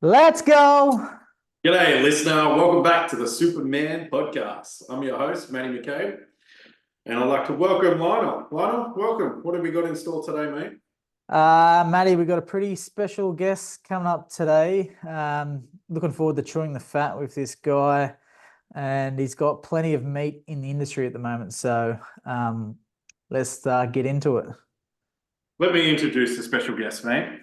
Let's go. G'day, listener. Welcome back to the Superman podcast. I'm your host, Matty McCabe, and I'd like to welcome Lionel. Lionel, welcome. What have we got in store today, mate? Matty, we've got a pretty special guest coming up today. Looking forward to chewing the fat with this guy, and he's got plenty of meat in the industry at the moment. So let's get into it. Let me introduce the special guest, mate.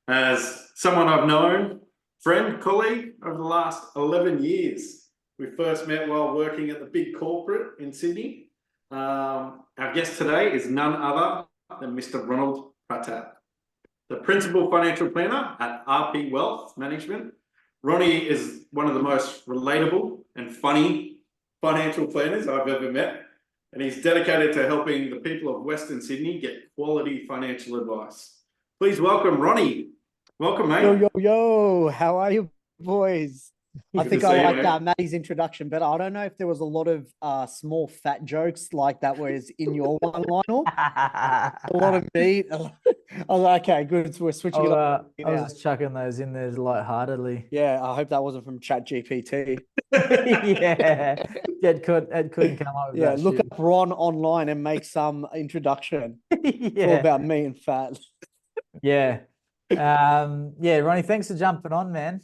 As someone I've known, friend, colleague over the last 11 years. We first met while working at the big corporate in Sydney. Our guest today is none other than Mr. Ronald Pratap, the principal financial planner at RP Wealth Management. Ronnie is one of the most relatable and funny financial planners I've ever met, and he's dedicated to helping the people of Western Sydney get quality financial advice. Please welcome Ronnie. Welcome, mate. Yo, how are you, boys? I Good think to see I you, liked mate. Maddie's introduction better. I don't know if there was a lot of small fat jokes like that was in your one, Lionel. A lot of meat. I was like, okay, good. So we're switching it up. I was just chucking those in there lightheartedly. Yeah, I hope that wasn't from ChatGPT. Yeah, it couldn't come up with Yeah, that look shit. up Ron online and make some introduction. It's all Yeah. about meat and fat. Yeah. Ronnie, thanks for jumping on, man.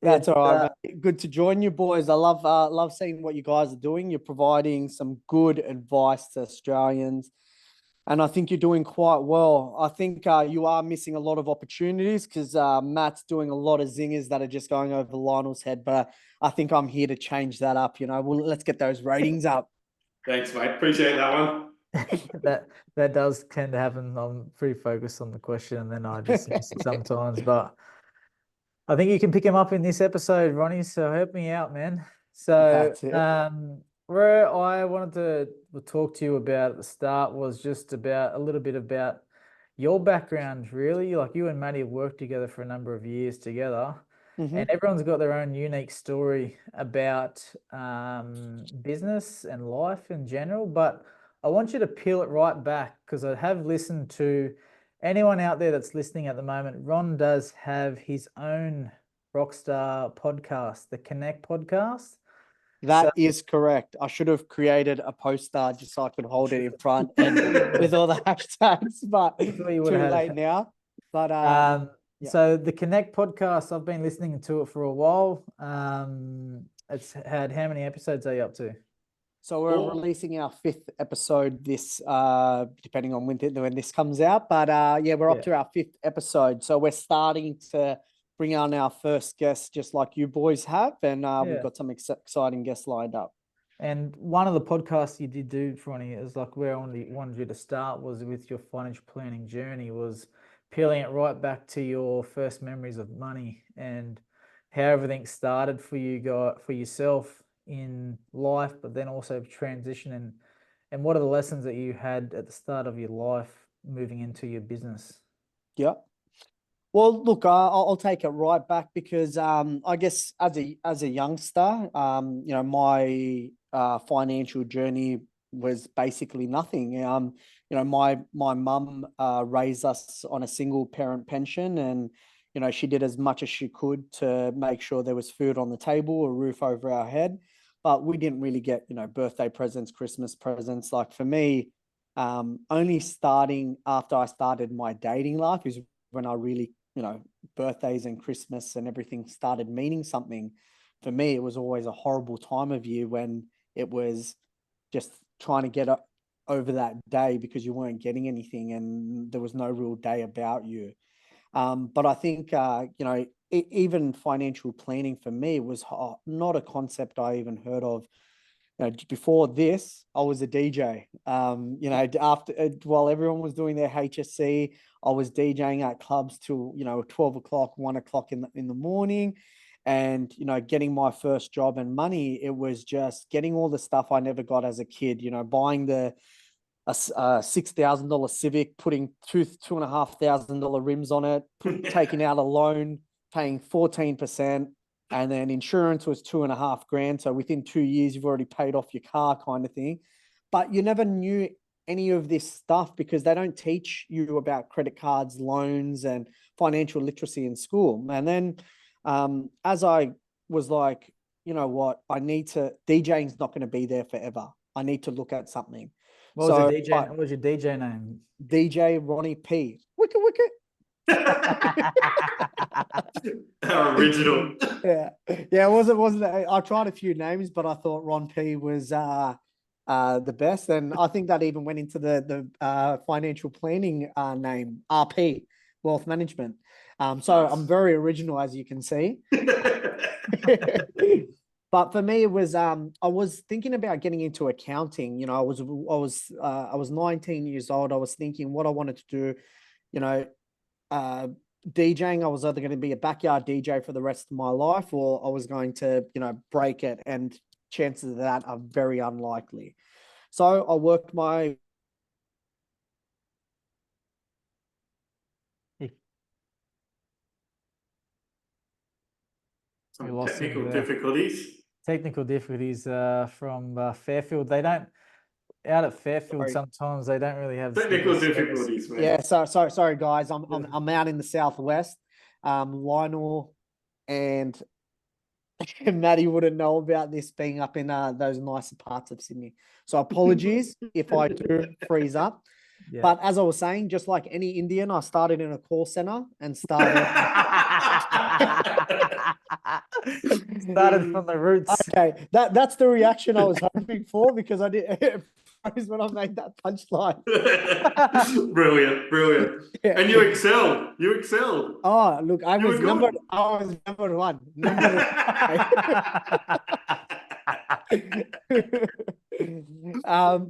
That's It, all right, mate. Good to join you, boys. I love seeing what you guys are doing. You're providing some good advice to Australians, and I think you're doing quite well. I think you are missing a lot of opportunities because Matt's doing a lot of zingers that are just going over Lionel's head. But I think I'm here to change that up. Let's get those ratings up. Thanks, mate. Appreciate that one. that does tend to happen. I'm pretty focused on the question and then I just miss it sometimes. But I think you can pick him up in this episode, Ronnie. So help me out, man. So That's it. where I wanted to talk to you about at the start was just about a little bit about your background, really. Like you and Maddie have worked together for a number of years together, Mhm. and everyone's got their own unique story about business and life in general. But I want you to peel it right back because I have listened to anyone out there that's listening at the moment. Ron does have his own rockstar podcast, the Connect podcast. That is correct. I should have created a poster just so I could hold it in front and with all the hashtags, but You too would have had late it. now. But Yeah. yeah. The Connect podcast, I've been listening to it for a while. It's had how many episodes are you up to? So we're releasing our 5th episode this depending on when this comes out. But yeah, we're up to our 5th episode. So we're starting to bring on our first guest just like you boys have, and we've got some exciting guests lined up. And one of the podcasts you did do, Ronnie, is like where I wanted you to start was with your financial planning journey, was peeling it right back to your first memories of money and how everything started for yourself in life, but then also transition and what are the lessons that you had at the start of your life moving into your business? Yeah. Well, look, I'll take it right back because I guess as a youngster, my financial journey was basically nothing. My mum raised us on a single parent pension, and she did as much as she could to make sure there was food on the table, a roof over our head. But we didn't really get birthday presents, Christmas presents. Like for me, only starting after I started my dating life is when I really birthdays and Christmas and everything started meaning something. For me, it was always a horrible time of year when it was just trying to get over that day because you weren't getting anything and there was no real day about you. But I think, even financial planning for me was not a concept I even heard of. Before this, I was a DJ. While everyone was doing their HSC, I was DJing at clubs till 12 o'clock, 1 o'clock in the morning, and getting my first job and money. It was just getting all the stuff I never got as a kid. Buying a $6,000 Civic, putting $2,500 rims on it, taking out a loan, paying 14%. And then insurance was $2,500. So within 2 years, you've already paid off your car kind of thing. But you never knew any of this stuff because they don't teach you about credit cards, loans, and financial literacy in school. And then as I was like, you know what, DJing's not going to be there forever. I need to look at something. What was your DJ name? DJ Ronnie P. Wicket, wicket. Original. Yeah. It wasn't. I tried a few names, but I thought Ron P was the best, and I think that even went into the financial planning name, RP, Wealth Management. So I'm very original, as you can see. But for me, it was I was thinking about getting into accounting. You know, I was 19 years old. I was thinking what I wanted to do. You know, DJing. I was either going to be a backyard DJ for the rest of my life, or I was going to, you know, break it. And chances of that are very unlikely. So I worked my Some technical difficulties From Fairfield. They don't out at Fairfield. Sorry. Sometimes they don't really have Technical service. difficulties, man. Yeah, sorry guys. I'm out in the southwest. Lionel and Maddie wouldn't know about this being up in those nicer parts of Sydney. So apologies if I do freeze up. Yeah. But as I was saying, just like any Indian, I started in a call center and started Started from the roots. Okay, that's the reaction I was hoping for because I did froze when I made that punchline. Brilliant. Yeah. And you excelled. Oh, look, I was number one.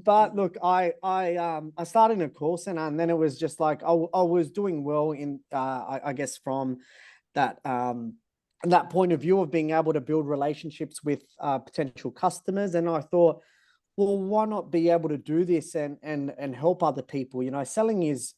But look, I started in a call center, and then it was just like I was doing well in I guess from that point of view of being able to build relationships with potential customers. And I thought, well, why not be able to do this and help other people? You know, selling is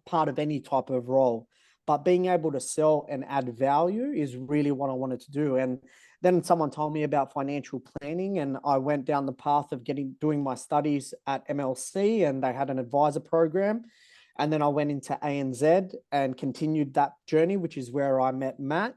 part of any type of role, but being able to sell and add value is really what I wanted to do. And then someone told me about financial planning, and I went down the path of doing my studies at MLC, and they had an advisor program. And then I went into ANZ and continued that journey, which is where I met Matt.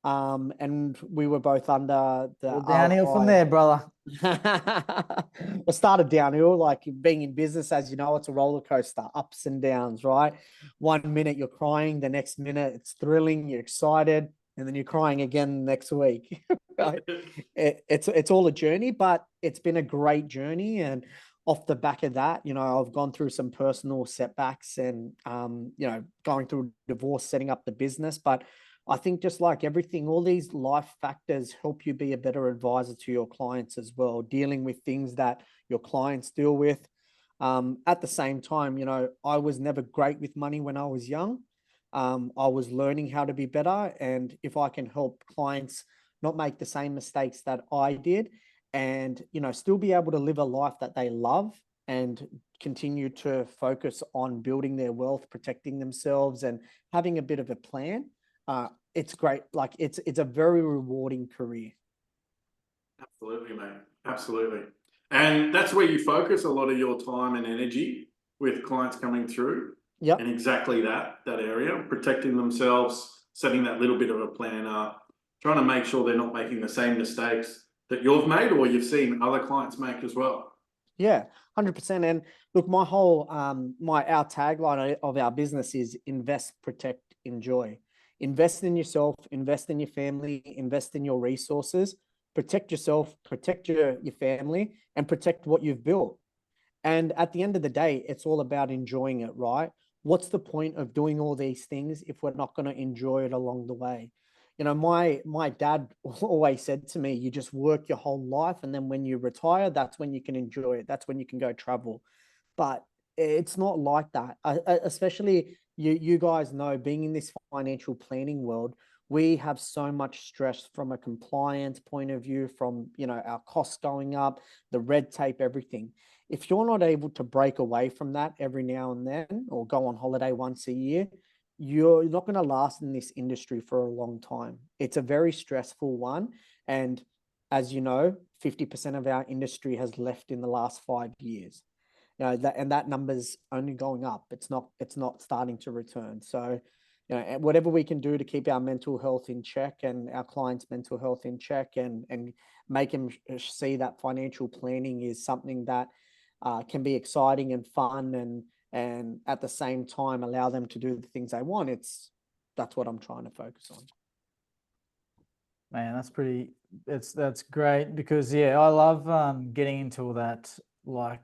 And we were both under the downhill from there, brother. I started downhill, like being in business, as you know, it's a roller coaster, ups and downs, right? 1 minute you're crying, the next minute it's thrilling, you're excited, and then you're crying again next week. Right? It's all a journey, but it's been a great journey. And off the back of that, you know, I've gone through some personal setbacks and, you know, going through divorce, setting up the business. But I think just like everything, all these life factors help you be a better advisor to your clients as well, dealing with things that your clients deal with. At the same time, you know, I was never great with money when I was young. I was learning how to be better. And if I can help clients not make the same mistakes that I did and, you know, still be able to live a life that they love and continue to focus on building their wealth, protecting themselves and having a bit of a plan, it's great. Like it's a very rewarding career. Absolutely, mate. Absolutely. And that's where you focus a lot of your time and energy with clients coming through. Yeah. And exactly that area, protecting themselves, setting that little bit of a plan up, trying to make sure they're not making the same mistakes that you've made or you've seen other clients make as well. Yeah, 100%. And look, our tagline of our business is invest, protect, enjoy. Invest in yourself, invest in your family, invest in your resources, protect yourself, protect your family, and protect what you've built. And at the end of the day, it's all about enjoying it, right? What's the point of doing all these things if we're not going to enjoy it along the way? You know, my dad always said to me, you just work your whole life, and then when you retire, that's when you can enjoy it. That's when you can go travel. But it's not like that, especially you guys know, being in this financial planning world, we have so much stress from a compliance point of view, from, you know, our costs going up, the red tape, everything. If you're not able to break away from that every now and then, or go on holiday once a year, you're not going to last in this industry for a long time. It's a very stressful one. And as you know, 50% of our industry has left in the last 5 years. that number's only going up. It's not starting to return. So, whatever we can do to keep our mental health in check and our clients' mental health in check, and make them see that financial planning is something that can be exciting and fun, and at the same time allow them to do the things they want. That's what I'm trying to focus on. Man, that's great, because I love getting into all that, like,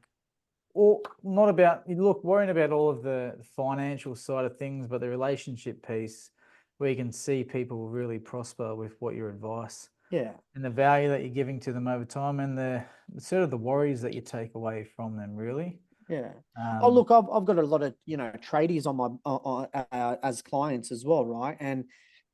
or not about worrying about all of the financial side of things, but the relationship piece, where you can see people really prosper with what your advice and the value that you're giving to them over time, and the sort of the worries that you take away from them, really. Oh, look, I've got a lot of tradies on my as clients as well, right? And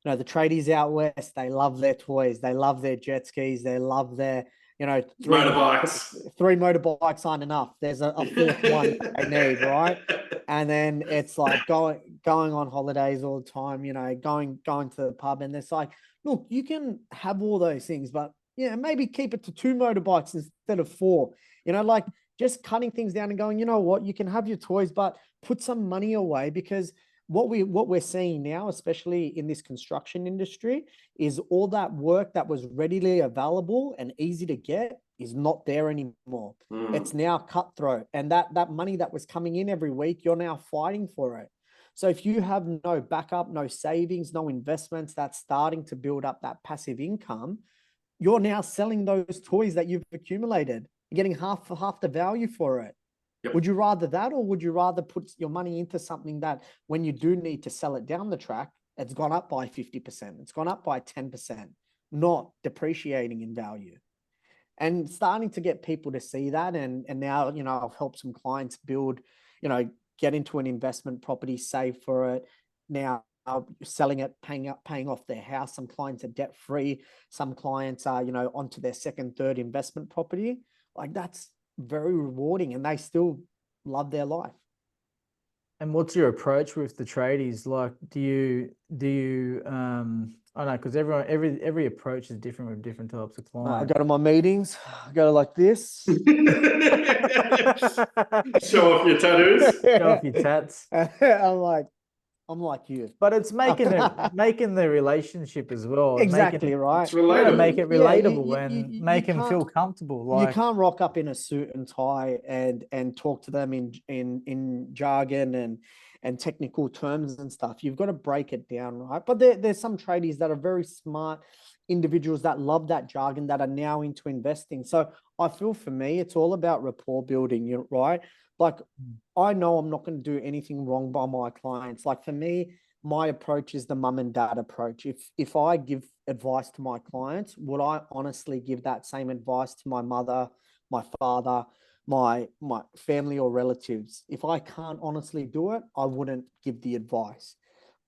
the tradies out west, they love their toys, they love their jet skis, they love their motorbikes. 3 motorbikes aren't enough. There's a 4th one that they need, right? And then it's like going on holidays all the time, going to the pub, and it's like, look, you can have all those things, but maybe keep it to 2 motorbikes instead of 4. Like, just cutting things down and going, you know what, you can have your toys, but put some money away, because what we're seeing now, especially in this construction industry, is all that work that was readily available and easy to get is not there anymore. It's now cutthroat, and that money that was coming in every week, you're now fighting for it. So if you have no backup, no savings, no investments, that's starting to build up that passive income, you're now selling those toys that you've accumulated. You're getting half the value for it. Yep. Would you rather that, or would you rather put your money into something that when you do need to sell it down the track, it's gone up by 50%, it's gone up by 10%, not depreciating in value? And starting to get people to see that. And now, I've helped some clients build, get into an investment property, save for it. Now selling it, paying off their house. Some clients are debt free. Some clients are, onto their 2nd, 3rd investment property. Like, that's very rewarding, and they still love their life. And what's your approach with the tradies? Like, do you I don't know, because every approach is different with different types of clients. I go to my meetings, I go like this. Show off your tattoos. Show off your tats. I'm like you. But it's making the relationship as well. Exactly, right. It's relatable. Make it relatable, and make them feel comfortable. Like, you can't rock up in a suit and tie and talk to them in jargon and technical terms and stuff. You've got to break it down, right? But there's some tradies that are very smart individuals that love that jargon, that are now into investing. So I feel, for me, it's all about rapport building, right? Like, I know I'm not going to do anything wrong by my clients. Like, for me, my approach is the mum and dad approach. If I give advice to my clients, would I honestly give that same advice to my mother, my father, my family or relatives? If I can't honestly do it, I wouldn't give the advice.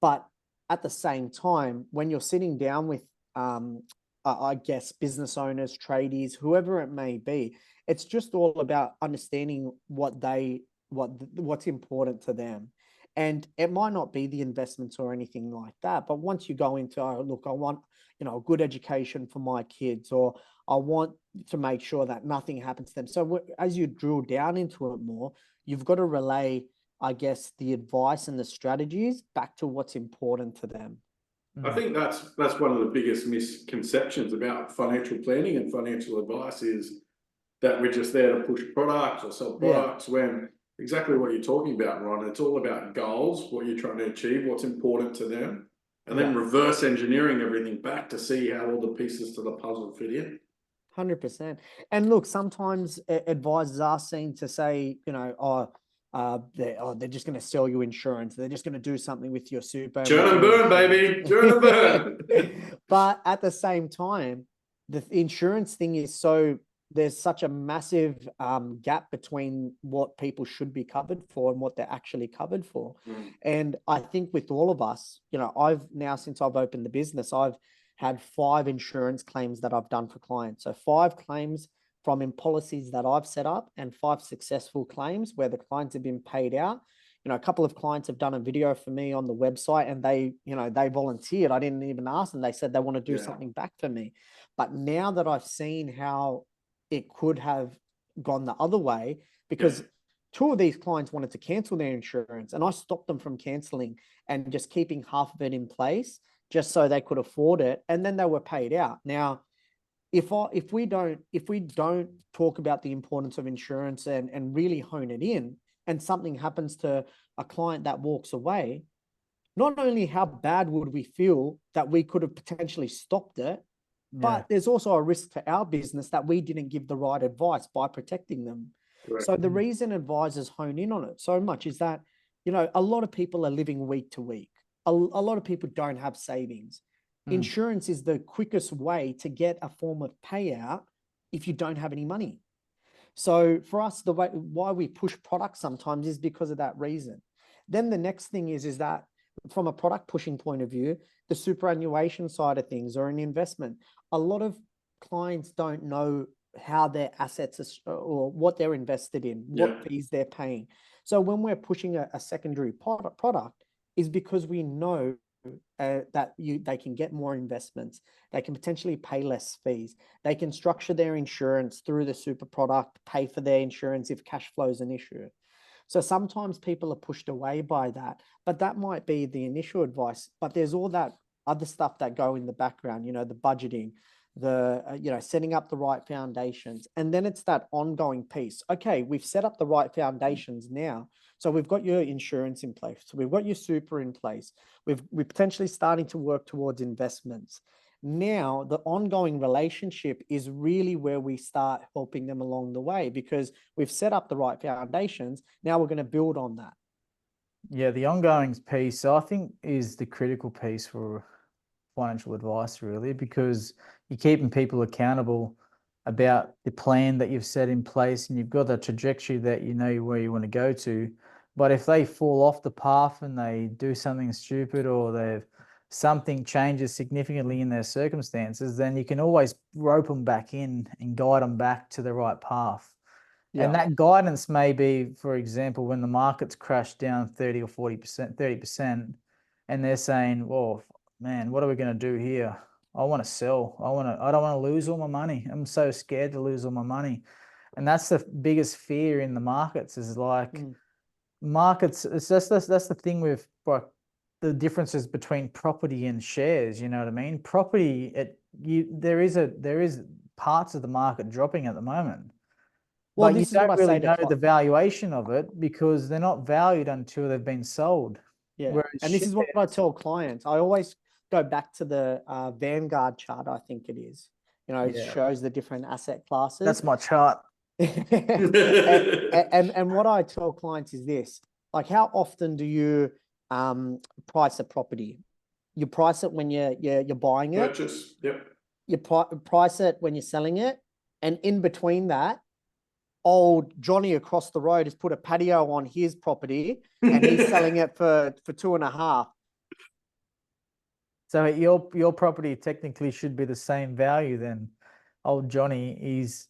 But at the same time, when you're sitting down with, I guess, business owners, tradies, whoever it may be, it's just all about understanding what's important to them. And it might not be the investments or anything like that, but once you go into, look, I want, a good education for my kids, or I want to make sure that nothing happens to them. So as you drill down into it more, you've got to relay, I guess, the advice and the strategies back to what's important to them. I think that's one of the biggest misconceptions about financial planning and financial advice, is that we're just there to push products or sell products, when exactly what you're talking about, Ron, it's all about goals, what you're trying to achieve, what's important to them, and then reverse engineering everything back to see how all the pieces to the puzzle fit in. 100%. And look, sometimes advisors are seen to say, they're just going to sell you insurance. They're just going to do something with your super. Churn and burn, baby. Churn and burn. But at the same time, the insurance thing is there's such a massive gap between what people should be covered for and what they're actually covered for. And I think with all of us, I've now, since I've opened the business, I've had 5 insurance claims that I've done for clients. So 5 claims from in policies that I've set up, and 5 successful claims where the clients have been paid out. A couple of clients have done a video for me on the website, and they volunteered. I didn't even ask them. They said they want to do something back for me. But now that I've seen how it could have gone the other way, because two of these clients wanted to cancel their insurance, and I stopped them from canceling and just keeping half of it in place just so they could afford it, and then they were paid out. Now, if we don't talk about the importance of insurance and really hone it in, and something happens to a client that walks away, not only how bad would we feel that we could have potentially stopped it, but there's also a risk to our business that we didn't give the right advice by protecting them. Right. So the reason advisors hone in on it so much is that, you know, a lot of people are living week to week. A lot of people don't have savings. Insurance is the quickest way to get a form of payout if you don't have any money. So for us, the way why we push products sometimes is because of that reason. Then the next thing is that from a product pushing point of view, the superannuation side of things or an investment, a lot of clients don't know how their assets are, or what they're invested in, what fees they're paying. So when we're pushing a secondary product is because we know that they can get more investments, they can potentially pay less fees, they can structure their insurance through the super product, pay for their insurance if cash flow is an issue. So sometimes people are pushed away by that, but that might be the initial advice. But there's all that other stuff that go in the background, you know, the budgeting, the, you know, setting up the right foundations. And then it's that ongoing piece. Okay, we've set up the right foundations now. So we've got your insurance in place. So we've got your super in place. We're potentially starting to work towards investments. Now, the ongoing relationship is really where we start helping them along the way, because we've set up the right foundations. Now we're going to build on that. Yeah, the ongoing piece, I think, is the critical piece for financial advice, really, because you're keeping people accountable about the plan that you've set in place, and you've got the trajectory that you know where you want to go to. But if they fall off the path and they do something stupid, or something changes significantly in their circumstances, then you can always rope them back in and guide them back to the right path. And that guidance may be, for example, when the markets crash down 30 or 40%, 30%, and they're saying, well, man, what are we going to do here? I want to sell. I don't want to lose all my money. I'm so scared to lose all my money. And that's the biggest fear in the markets, is like markets. It's just, that's the thing with like the differences between property and shares. You know what I mean? Property, there is parts of the market dropping at the moment. Well, but you this is what don't I say really to know the valuation of it, because they're not valued until they've been sold. Yeah, Whereas and this is what I tell clients. I always go back to the Vanguard chart, I think it is. You know, it shows the different asset classes. That's my chart. and what I tell clients is this: like, how often do you price a property? You price it when you're buying it. Purchase. Yep. You price it when you're selling it, and in between that, old Johnny across the road has put a patio on his property and he's selling it for 2.5. So your property technically should be the same value then. Old Johnny is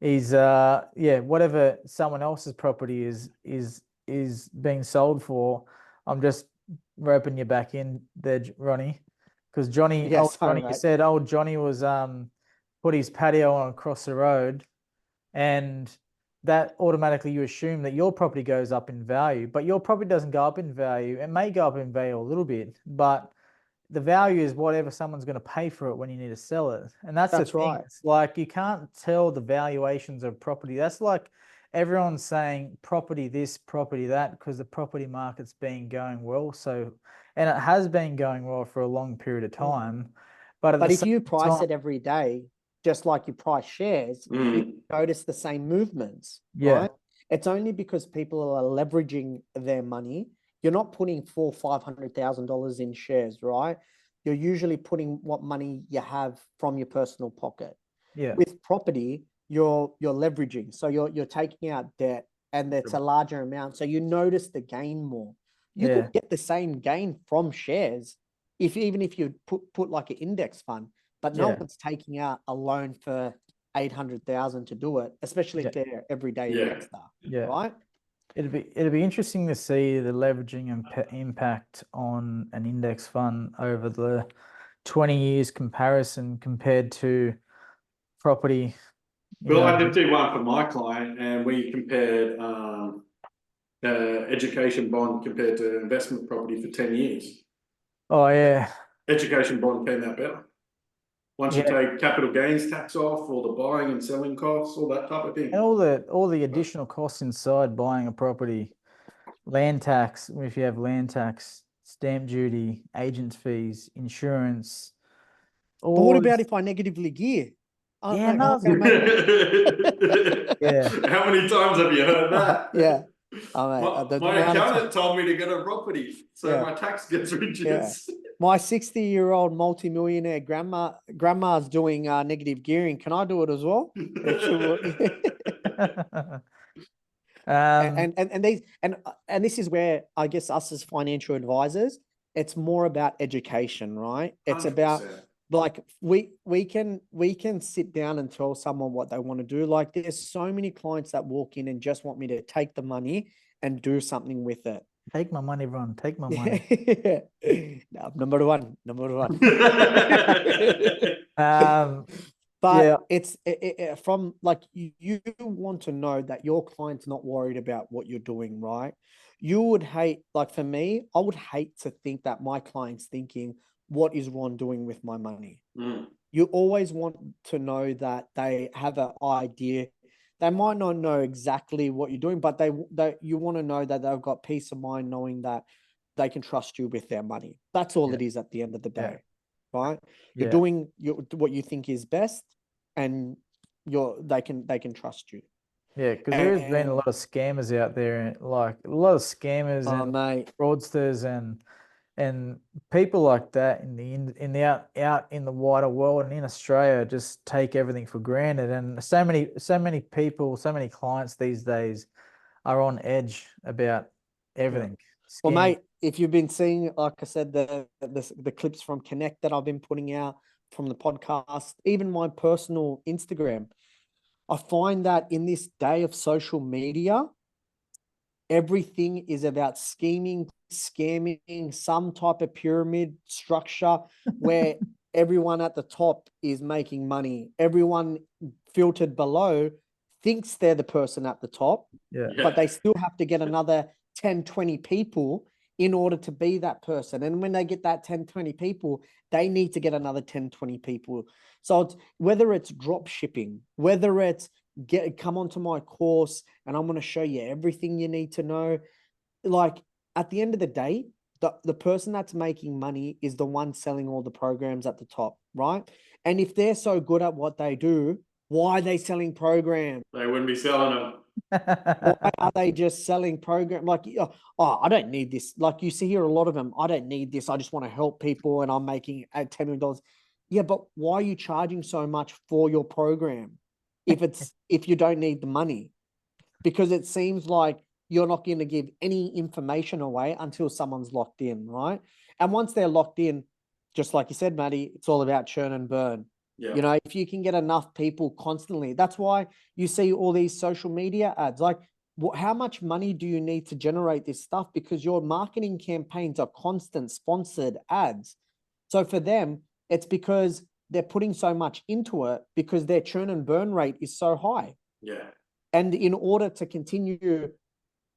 whatever someone else's property is being sold for. I'm just roping you back in there, Ronnie, because Johnny, you said old Johnny was put his patio on across the road, and that automatically you assume that your property goes up in value, but your property doesn't go up in value. It may go up in value a little bit, but the value is whatever someone's going to pay for it when you need to sell it. And that's the thing. right. It's like, you can't tell the valuations of property. That's like everyone's saying property this, property that, because the property market's been going well. So, and it has been going well for a long period of time. But if you price it every day, just like you price shares, you notice the same movements, right? It's only because people are leveraging their money. You're not putting $400,000-$500,000 in shares, right? You're usually putting what money you have from your personal pocket. Yeah. With property, you're leveraging, so you're taking out debt, and it's a larger amount, so you notice the gain more. You could get the same gain from shares even if you put like an index fund. But no one's taking out a loan for $800,000 to do it, especially if they're everyday investor, right? It'd be interesting to see the leveraging and impact on an index fund over the 20 years comparison compared to property. Well, I did do one for my client, and we compared education bond compared to investment property for 10 years. Oh yeah. Education bond came out better. Once you Yeah. take capital gains tax off, all the buying and selling costs, all that type of thing. And all the additional costs inside buying a property, land tax, if you have land tax, stamp duty, agent fees, insurance. But what All about this, if I negatively gear? yeah, Mate, no, yeah. How many times have you heard that? Yeah. Mate, the My amount of accountant told me to get a property, so Yeah. my tax gets reduced. My 60-year-old multimillionaire grandma's doing negative gearing. Can I do it as well? And this is where I guess us as financial advisors, it's more about education, right? It's 100%. about like we can sit down and tell someone what they want to do. Like there's so many clients that walk in and just want me to take the money and do something with it. Take my money, Ron. Take my money. No, number one. But Yeah. it's from like you want to know that your client's not worried about what you're doing, right? You would hate, like for me, I would hate to think that my client's thinking, what is Ron doing with my money? You always want to know that they have an idea. They might not know exactly what you're doing, but you want to know that they've got peace of mind knowing that they can trust you with their money. That's all it is at the end of the day, right? You're doing what you think is best, and they can trust you. Yeah, because there has been a lot of scammers out there, like a lot of scammers and fraudsters and people like that in the out in the wider world and in Australia just take everything for granted. And so many people, so many clients these days are on edge about everything. Well, mate, if you've been seeing, like I said, the clips from Connect that I've been putting out from the podcast, even my personal Instagram, I find that in this day of social media, everything is about scheming, scamming, some type of pyramid structure where everyone at the top is making money. Everyone filtered below thinks they're the person at the top, but they still have to get another 10, 20 people in order to be that person. And when they get that 10, 20 people, they need to get another 10, 20 people. So whether it's drop shipping, whether it's come onto my course and I'm going to show you everything you need to know. Like at the end of the day, the person that's making money is the one selling all the programs at the top, right? And if they're so good at what they do, why are they selling programs? They wouldn't be selling them. Why are they just selling program? Like, oh, I don't need this. Like you see here, a lot of them, I don't need this. I just want to help people and I'm making $10 million. Yeah, but why are you charging so much for your program if you don't need the money? Because it seems like you're not going to give any information away until someone's locked in, right? And once they're locked in, just like you said, Matty, it's all about churn and burn. Yeah. You know, if you can get enough people constantly, that's why you see all these social media ads. Like, how much money do you need to generate this stuff? Because your marketing campaigns are constant sponsored ads. So for them, it's because they're putting so much into it because their churn and burn rate is so high. Yeah. And in order to continue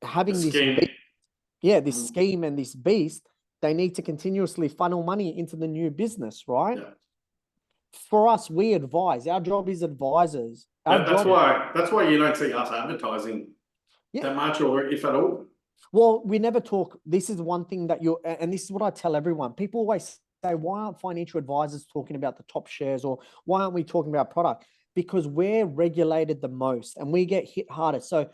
having this scheme and this beast, they need to continuously funnel money into the new business, right? Yeah. For us, we advise. Our job is advisors. That's why you don't see us advertising that much, or if at all. Well, we never talk. This is one thing that and this is what I tell everyone. People always say, why aren't financial advisors talking about the top shares, or why aren't we talking about product? Because we're regulated the most and we get hit harder. So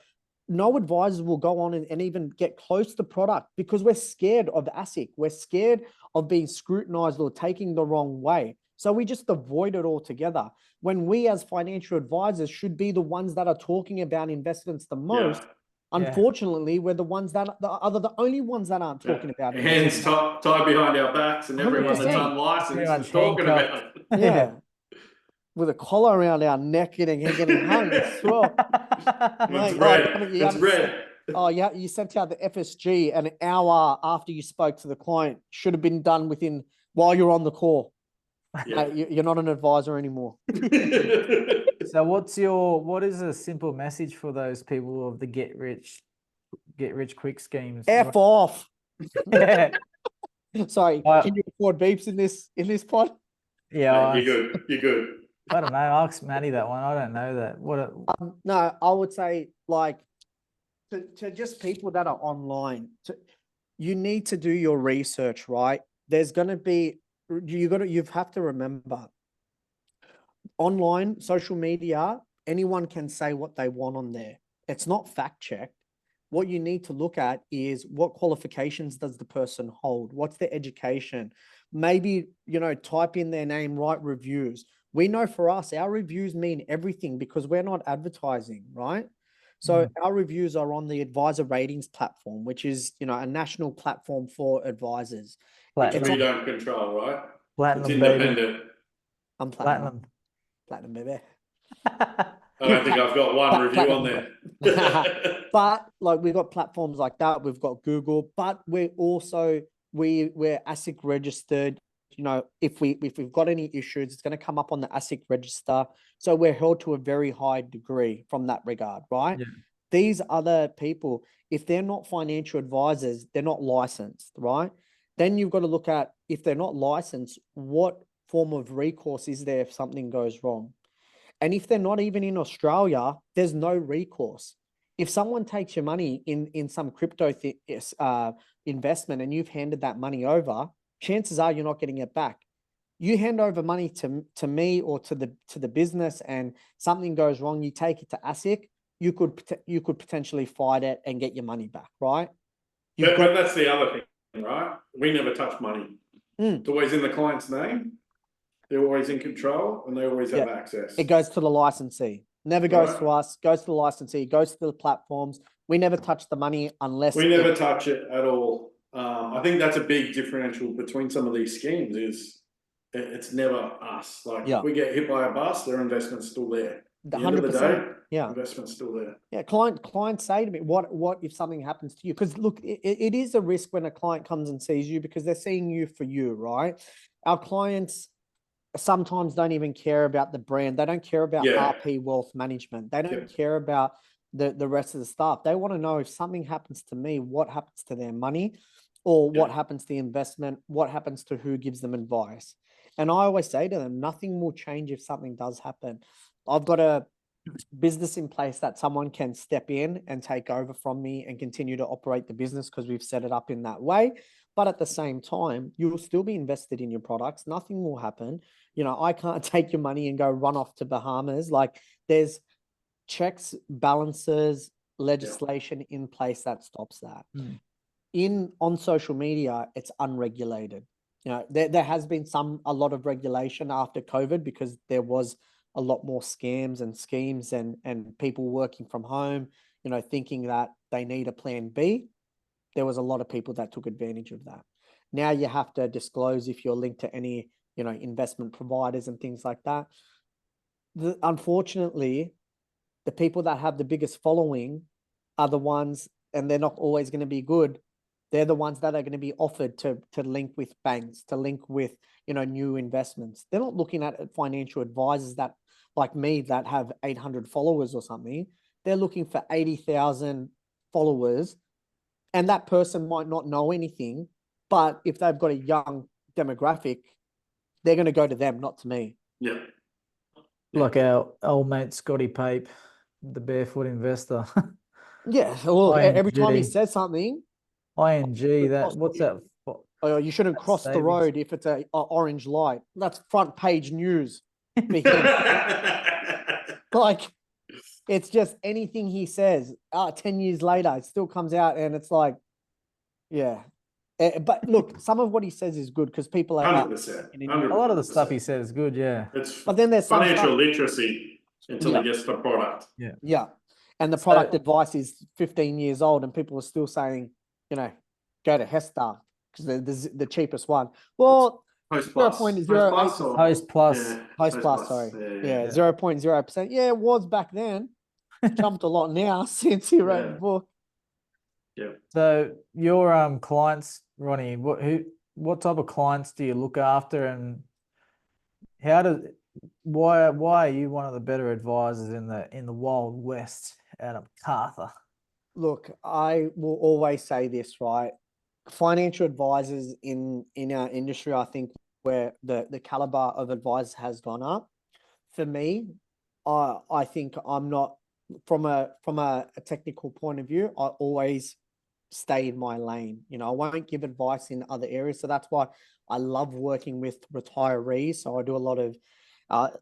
no advisors will go on and even get close to product because we're scared of ASIC. We're scared of being scrutinized or taking the wrong way. So we just avoid it altogether. When we as financial advisors should be the ones that are talking about investments the most. Yeah. Unfortunately, we're the ones that are the only ones that aren't talking about it. Hands tied behind our backs and everyone 100%. That's unlicensed is talking about it. Yeah. With a collar around our neck getting hung as well. It's red. Oh, yeah, you sent out the FSG an hour after you spoke to the client. Should have been done while you're on the call. Yeah. You're not an advisor anymore. So what is a simple message for those people of the get rich get rich quick schemes. F off. Yeah. Sorry, can you afford beeps in this pod? Yeah, Mate, you're good. You're good. I don't know. Ask Maddie that one. I don't know that. No, I would say like to just people that are online, you need to do your research, right? There's going to be, you have to remember online social media, anyone can say what they want on there. It's not fact checked. What you need to look at is what qualifications does the person hold? What's their education? Maybe, type in their name, write reviews. We know for us, our reviews mean everything because we're not advertising, right? So our reviews are on the advisor ratings platform, which is, a national platform for advisors. Which we don't control, right? Platinum, it's independent. baby. I'm Platinum. Platinum, baby. I don't think I've got one review on there. But like we've got platforms like that, we've got Google, but we're also we're ASIC registered. If we've got any issues, it's going to come up on the ASIC register. So we're held to a very high degree from that regard, right? Yeah. These other people, if they're not financial advisors, they're not licensed, right? Then you've got to look at, if they're not licensed, what form of recourse is there if something goes wrong? And if they're not even in Australia, there's no recourse. If someone takes your money in some crypto investment and you've handed that money over, chances are you're not getting it back. You hand over money to me or to the business and something goes wrong, you take it to ASIC, you could potentially fight it and get your money back, right? But that's the other thing, right? We never touch money. It's always in the client's name. They're always in control and they always have access. It goes to the licensee. Never goes to us, goes to the licensee, goes to the platforms. We never touch the money unless we never touch it at all. I think that's a big differential between some of these schemes is it's never us. Like if we get hit by a bus, their investment's still there. At the end of the day, investment's still there. Yeah, clients say to me, what if something happens to you? Because look, it is a risk when a client comes and sees you because they're seeing you for you, right? Our clients sometimes don't even care about the brand. They don't care about RP wealth management. They don't care about the rest of the stuff. They want to know if something happens to me, what happens to their money or what happens to the investment, what happens to who gives them advice. And I always say to them, nothing will change if something does happen. I've got a business in place that someone can step in and take over from me and continue to operate the business because we've set it up in that way. But at the same time, you will still be invested in your products. Nothing will happen. I can't take your money and go run off to Bahamas. Like there's checks, balances, legislation in place that stops that. On social media, it's unregulated. There has been a lot of regulation after COVID because there was a lot more scams and schemes and people working from home, thinking that they need a plan B. There was a lot of people that took advantage of that. Now you have to disclose if you're linked to any, investment providers and things like that. Unfortunately, the people that have the biggest following are the ones, and they're not always going to be good. They're the ones that are going to be offered to link with banks, to link with, new investments. They're not looking at financial advisors that, like me, that have 800 followers or something. They're looking for 80,000 followers. And that person might not know anything, but if they've got a young demographic, they're going to go to them, not to me. Yeah. Like our old mate, Scotty Pape, the barefoot investor. Yeah. Well, every time he ING. says something. ING, what's that? Oh, you shouldn't cross the road if it's a orange light. That's front page news for him. Like, it's just anything he says. 10 years later, it still comes out and it's like, yeah. But look, some of what he says is good because people are 100%. A lot of the stuff he says is good, yeah. But then there's financial literacy until Yeah. he gets the product. Yeah. Yeah. And the product advice is 15 years old and people are still saying, go to Hester because they're the cheapest one. Well, Host Plus. 0.08%. Host Plus. Host Plus, sorry. Yeah, 0.0%. Yeah, it was back then. Jumped a lot now since he wrote the book. Yeah. So your clients, Ronnie, what type of clients do you look after, and why are you one of the better advisors in the Wild West out of Cartha? Look, I will always say this, right? Financial advisors in our industry, I think where the caliber of advisors has gone up. For me, I think I'm not from a technical point of view, I always stay in my lane. You know, I won't give advice in other areas. So that's why I love working with retirees. So I do a lot of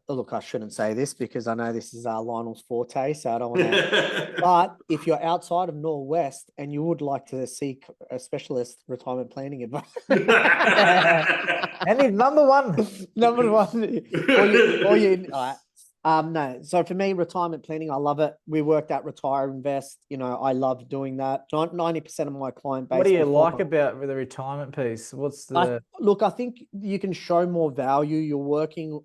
look, I shouldn't say this because I know this is Lionel's forte, so I don't want to. But if you're outside of Northwest and you would like to seek a specialist retirement planning advice, And he's number one. number one, no. So for me, retirement planning, I love it. We worked at Retire Invest. You know, I love doing that. 90% of my client base. What do you like about the retirement piece? What's the look? I think you can show more value. You're working,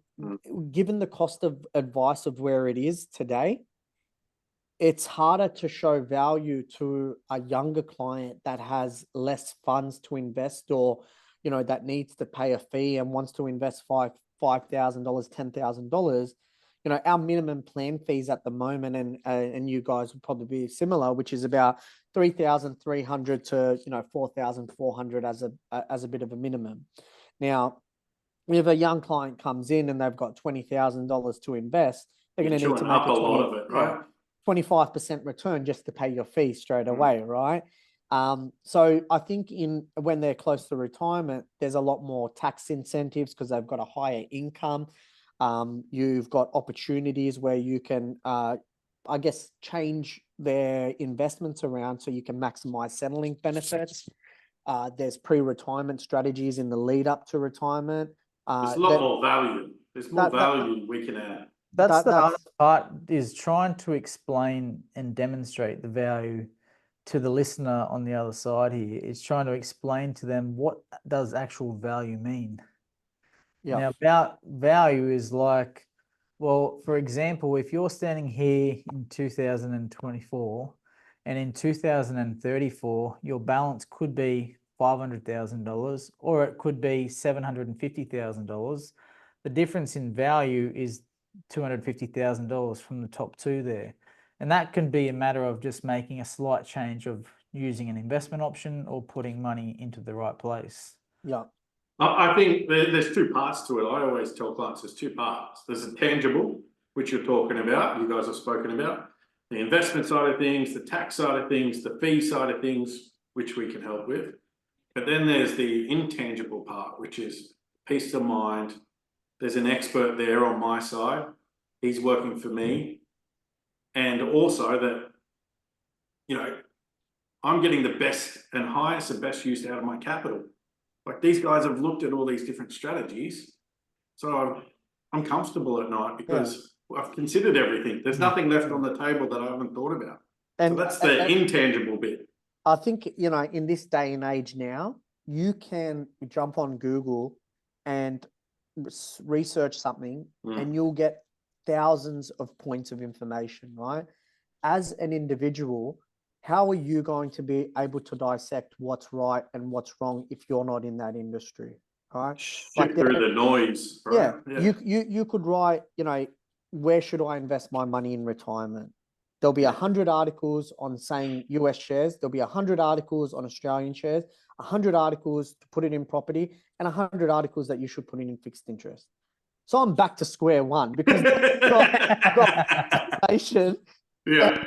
given the cost of advice of where it is today. It's harder to show value to a younger client that has less funds to invest, or you know, that needs to pay a fee and wants to invest $5,000, $10,000. You know, our minimum plan fees at the moment, and you guys would probably be similar, which is about 3,300 to 4,400 as a bit of a minimum. Now, if a young client comes in and they've got $20,000 to invest, they're going to need to make a lot of it, right? 25% return just to pay your fee straight away, right? So I think when they're close to retirement, there's a lot more tax incentives because they've got a higher income. You've got opportunities where you can, I guess, change their investments around so you can maximize Centrelink benefits. There's pre-retirement strategies in the lead up to retirement. There's a lot more value. There's more value we can add. That's the hardest part, is trying to explain and demonstrate the value to the listener on the other side here. It's trying to explain to them what does actual value mean. Yeah. Now, about value is like, well, for example, if you're standing here in 2024 and in 2034, your balance could be $500,000 or it could be $750,000. The difference in value is $250,000 from the top two there. And that can be a matter of just making a slight change of using an investment option or putting money into the right place. Yeah. I think there's two parts to it. I always tell clients there's two parts. There's a tangible, which you're talking about, you guys have spoken about, the investment side of things, the tax side of things, the fee side of things, which we can help with. But then there's the intangible part, which is peace of mind. There's an expert there on my side. He's working for me. And also that, you know, I'm getting the best and highest and best use out of my capital. Like, these guys have looked at all these different strategies. So I'm comfortable at night because I've considered everything. There's nothing left on the table that I haven't thought about. And so that's the intangible bit. I think, you know, in this day and age now, you can jump on Google and research something and you'll get thousands of points of information, right? As an individual, how are you going to be able to dissect what's right and what's wrong if you're not in that industry, right? Like through the noise, right? Yeah. You could write, you know, where should I invest my money in retirement? There'll be 100 articles on saying US shares. There'll be 100 articles on Australian shares, 100 articles to put it in property, and 100 articles that you should put in fixed interest. So I'm back to square one because I've got information. Yeah.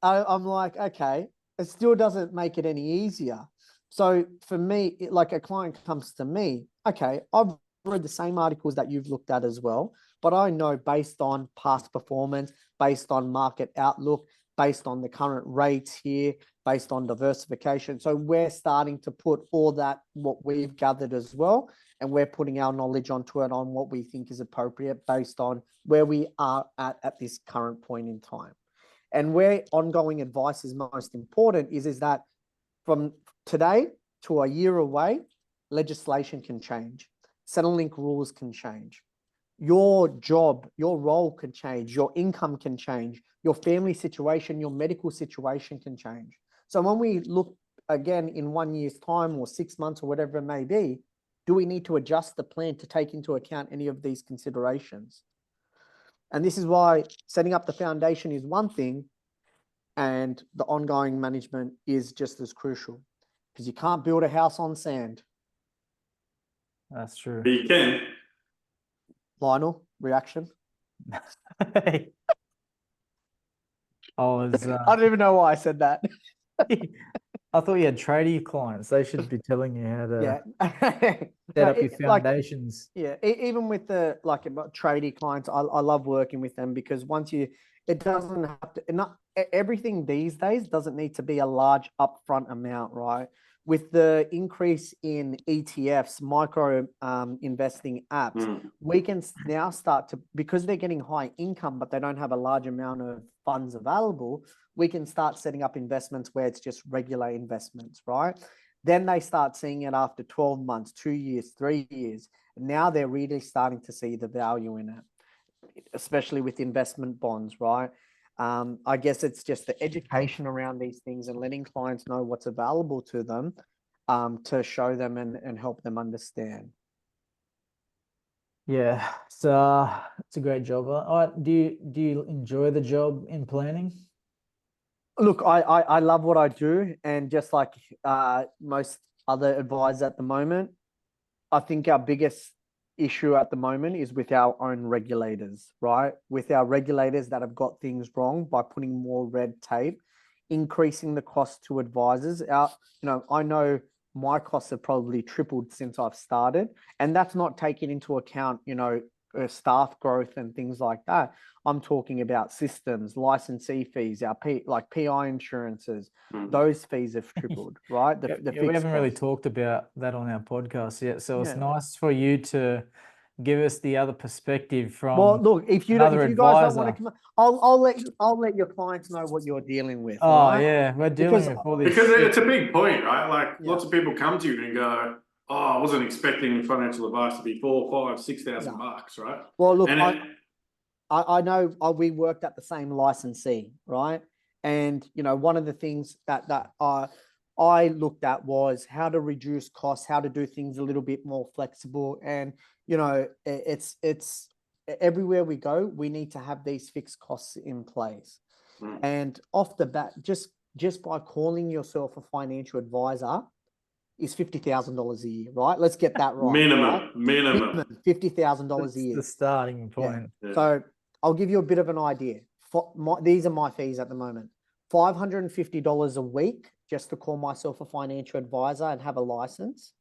I'm like, okay, it still doesn't make it any easier. So for me, like, a client comes to me, okay, I've read the same articles that you've looked at as well, but I know based on past performance, based on market outlook, based on the current rates here, based on diversification. So we're starting to put all that, what we've gathered as well, and we're putting our knowledge onto it on what we think is appropriate based on where we are at this current point in time. And where ongoing advice is most important is that from today to a year away, legislation can change. Centrelink rules can change. Your job, your role can change. Your income can change. Your family situation, your medical situation can change. So when we look again in 1 year's time or 6 months or whatever it may be, do we need to adjust the plan to take into account any of these considerations? And this is why setting up the foundation is one thing, and the ongoing management is just as crucial, because you can't build a house on sand. That's true. But you can. Lionel, reaction? I was. I don't even know why I said that. I thought you had tradie clients. They should be telling you how to Yeah. set up your foundations. Even with the tradie clients, I love working with them, because it doesn't have to, not everything these days doesn't need to be a large upfront amount, right? With the increase in ETFs, micro investing apps, we can now start to, because they're getting high income, but they don't have a large amount of funds available, we can start setting up investments where it's just regular investments, right? Then they start seeing it after 12 months, 2 years, 3 years. Now they're really starting to see the value in it, especially with investment bonds, right? I guess it's just the education around these things and letting clients know what's available to them, to show them and help them understand. Yeah, so it's a great job. Do you enjoy the job in planning? Look, I love what I do, and just like most other advisors at the moment, I think our biggest issue at the moment is with our own regulators, right? With our regulators that have got things wrong by putting more red tape, increasing the cost to advisors. I know my costs have probably tripled since I've started, and that's not taking into account, staff growth and things like that. I'm talking about systems, licensee fees, our PI insurances. Those fees have tripled, right? We haven't really talked about that on our podcast yet, so it's nice for you to give us the other perspective from. Well, look, if you guys don't want to come, I'll let your clients know what you're dealing with. Oh right? yeah, we're dealing with all this. Because it's a big point, right? Like lots of people come to you and go, "Oh, I wasn't expecting financial advice to be $4,000, $5,000, $6,000, right?" Well, look, I know we worked at the same licensee, right? And one of the things that I looked at was how to reduce costs, how to do things a little bit more flexible, and it's everywhere we go, we need to have these fixed costs in place. And off the bat, just by calling yourself a financial advisor is $50,000 a year, right? Let's get that right. Minimum. $50,000 a year. The starting point. Yeah. So I'll give you a bit of an idea. These are my fees at the moment: $550 a week just to call myself a financial advisor and have a license.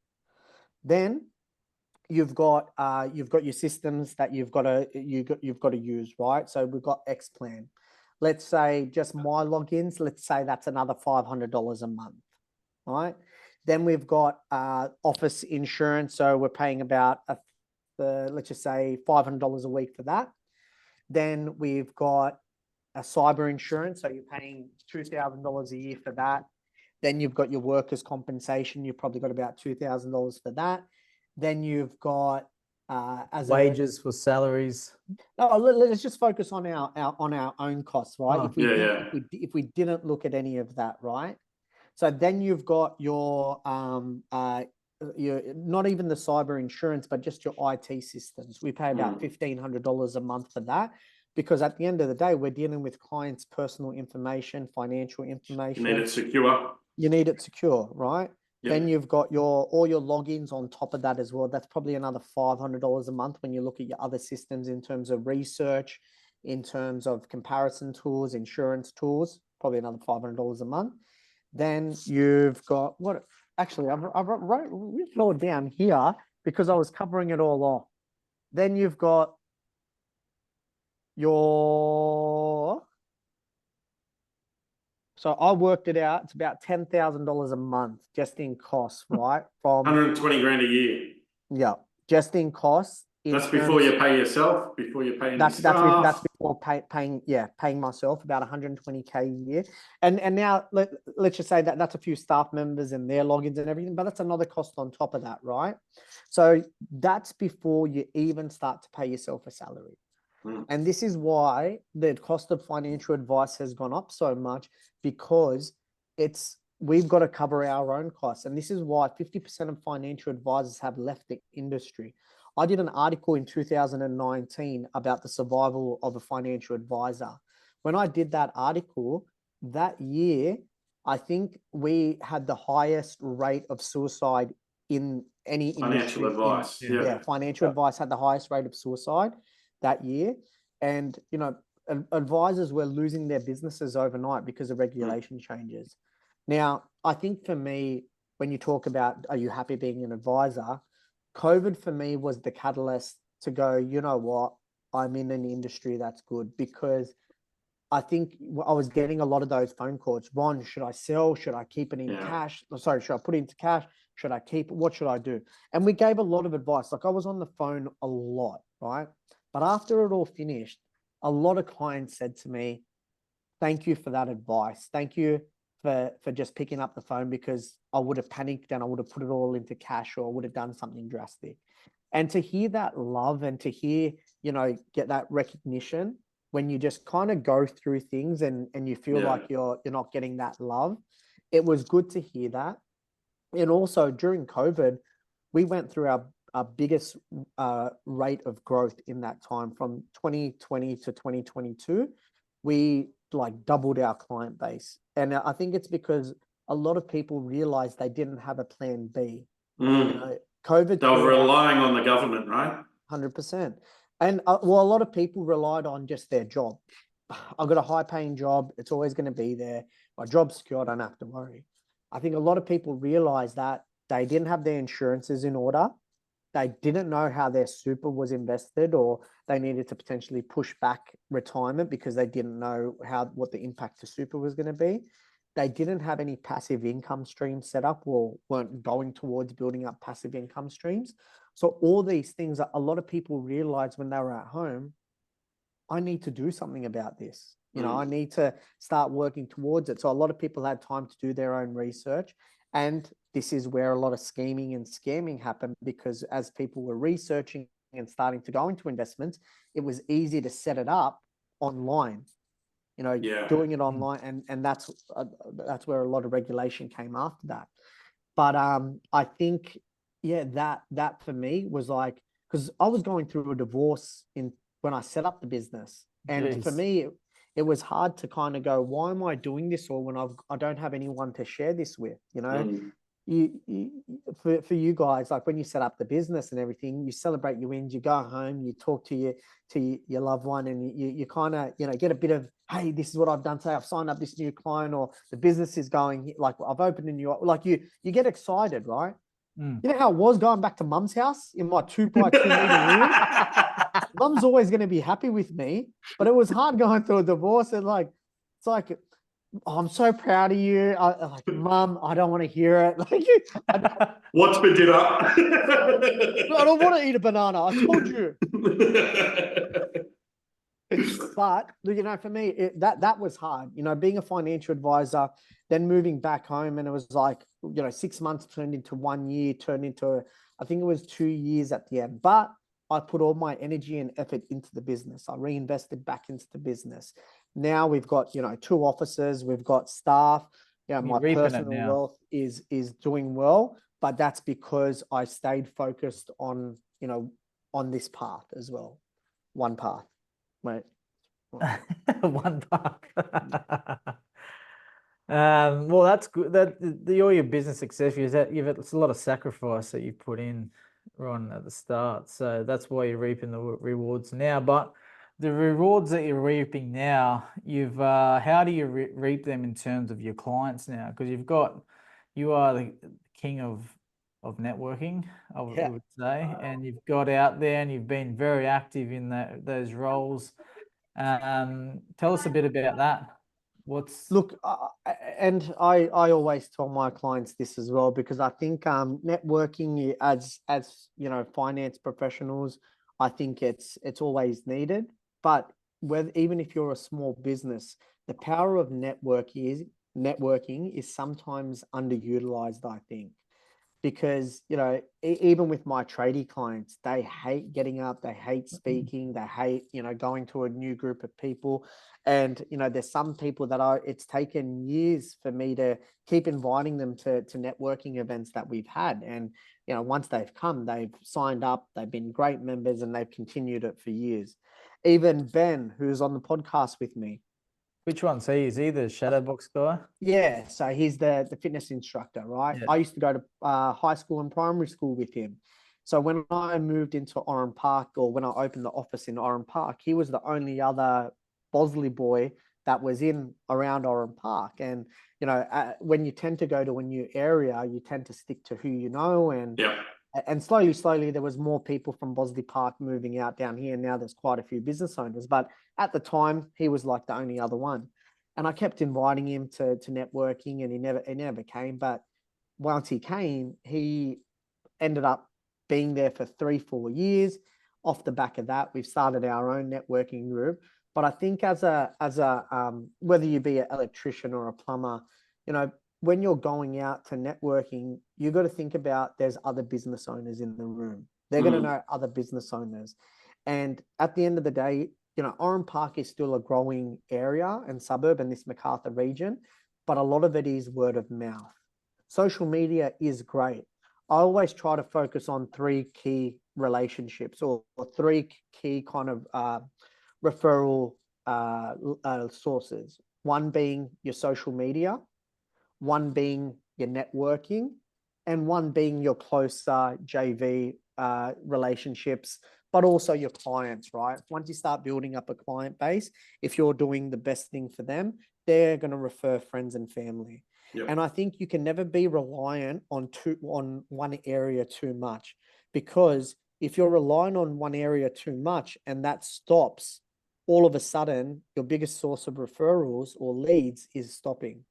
Then you've got your systems that you've got to use, right? So we've got Xplan. Let's say just my logins. Let's say that's another $500 a month, right? Then we've got office insurance. So we're paying about let's just say $500 a week for that. Then we've got a cyber insurance. So you're paying $2,000 a year for that. Then you've got your workers' compensation. You've probably got about $2,000 for that. Then you've got wages for salaries. No, let's just focus on our own costs, right? If we didn't look at any of that, right? So then you've got your not even the cyber insurance, but just your IT systems. We pay about $1,500 a month for that, because at the end of the day, we're dealing with clients' personal information, financial information. You need it secure. You need it secure, right? Yep. Then you've got all your logins on top of that as well. That's probably another $500 a month when you look at your other systems in terms of research, in terms of comparison tools, insurance tools, probably another $500 a month. Then you've got actually, I've written it all down here because I was covering it all off. Then you've got so I worked it out. It's about $10,000 a month just in costs, right? From 120 grand a year. Yeah, just in costs. That's before you pay yourself, before you're paying that's before paying myself about 120K a year. And now let's just say that's a few staff members and their logins and everything, but that's another cost on top of that, right? So that's before you even start to pay yourself a salary. And this is why the cost of financial advice has gone up so much, because we've got to cover our own costs. And this is why 50% of financial advisors have left the industry. I did an article in 2019 about the survival of a financial advisor. When I did that article, that year, I think we had the highest rate of suicide in any Financial industry. advice. Yeah. Financial advice had the highest rate of suicide that year. And, advisors were losing their businesses overnight because of regulation changes. Now, I think for me, when you talk about, are you happy being an advisor? COVID for me was the catalyst to go, you know what, I'm in an industry that's good, because I think I was getting a lot of those phone calls. Ron, should I sell? Should I keep it in cash? Sorry, should I put it into cash? Should I keep it? What should I do? And we gave a lot of advice. Like, I was on the phone a lot, right? But after it all finished, a lot of clients said to me, thank you for that advice. Thank you for just picking up the phone, because I would have panicked and I would have put it all into cash, or I would have done something drastic. And to hear that love, and to hear, get that recognition when you just kind of go through things and you feel like you're not getting that love, it was good to hear that. And also during COVID, we went through our biggest rate of growth in that time. From 2020 to 2022, we like doubled our client base. And I think it's because a lot of people realized they didn't have a plan B. COVID. They were relying on the government, right? 100%. And a lot of people relied on just their job. I've got a high paying job. It's always going to be there. My job's secure. I don't have to worry. I think a lot of people realized that they didn't have their insurances in order. They didn't know how their super was invested, or they needed to potentially push back retirement because they didn't know what the impact to super was going to be. They didn't have any passive income streams set up, or weren't going towards building up passive income streams. So all these things, a lot of people realized when they were at home, I need to do something about this. I need to start working towards it. So a lot of people had time to do their own research. And this is where a lot of scheming and scamming happened, because as people were researching and starting to go into investments, it was easy to set it up online, doing it online. And that's where a lot of regulation came after that. But I think, that for me was like, because I was going through a divorce when I set up the business. And for me, it was hard to kind of go, why am I doing this all when I don't have anyone to share this with? For you guys, like when you set up the business and everything, you celebrate your wins, you go home, you talk to your loved one, and you kind of, get a bit of, hey, this is what I've done today. I've signed up this new client, or the business is going, like I've opened a new, like you get excited, right? You know how it was going back to mum's house in my 2x2 meter room? Mum's always going to be happy with me, but it was hard going through a divorce. And it's like, oh, I'm so proud of you. Like, Mum, I don't want to hear it. Like, what's for dinner? I don't want to eat a banana. I told you. But for me, that was hard. Being a financial advisor, then moving back home, and it was like 6 months turned into 1 year, turned into I think it was 2 years at the end. But I put all my energy and effort into the business. I reinvested back into the business. Now we've got 2 offices, we've got staff. My personal wealth is doing well, but that's because I stayed focused on this path as well. One path. Right. One path. Well, that's good. All your business success, it's a lot of sacrifice that you put in, Ron, at the start. So that's why you're reaping the rewards now. But the rewards that you're reaping now, how do you reap them in terms of your clients now? Because you are the king of networking, I would say, and you've got out there and you've been very active in those roles. Tell us a bit about that. Look, and I always tell my clients this as well, because I think networking as finance professionals, I think it's always needed. But even if you're a small business, the power of networking is sometimes underutilized, I think. Because even with my tradie clients, they hate getting up, they hate speaking, they hate going to a new group of people. And there's some people that it's taken years for me to keep inviting them to networking events that we've had. And once they've come, they've signed up, they've been great members, and they've continued it for years. Even Ben, who's on the podcast with me, Which one's he? Is he the shadow box guy? Yeah, so he's the fitness instructor, right? Yeah. I used to go to high school and primary school with him. So when I moved into Oran Park, or when I opened the office in Oran Park, he was the only other Bosley boy that was in around Oran Park. And you know, when you tend to go to a new area, you tend to stick to who you know. And slowly, there was more people from Bosley Park moving out down here. Now there's quite a few business owners, but at the time he was like the only other one. And I kept inviting him to networking, and he never came. But once he came, he ended up being there for 3-4 years. Off the back of that, we've started our own networking group. But I think as a whether you be an electrician or a plumber, you know, when you're going out to networking, you got to think about there's other business owners in the room. They're going to know other business owners. And at the end of the day, you know, Oran Park is still a growing area and suburb in this Macarthur region, but a lot of it is word of mouth. Social media is great. I always try to focus on 3 key relationships, or 3 key kind of referral sources. One being your social media, one being your networking, and one being your closer JV relationships, but also your clients, right? Once you start building up a client base, if you're doing the best thing for them, they're going to refer friends and family. Yep. And I think you can never be reliant on one area too much, because if you're relying on one area too much and that stops, all of a sudden your biggest source of referrals or leads is stopping.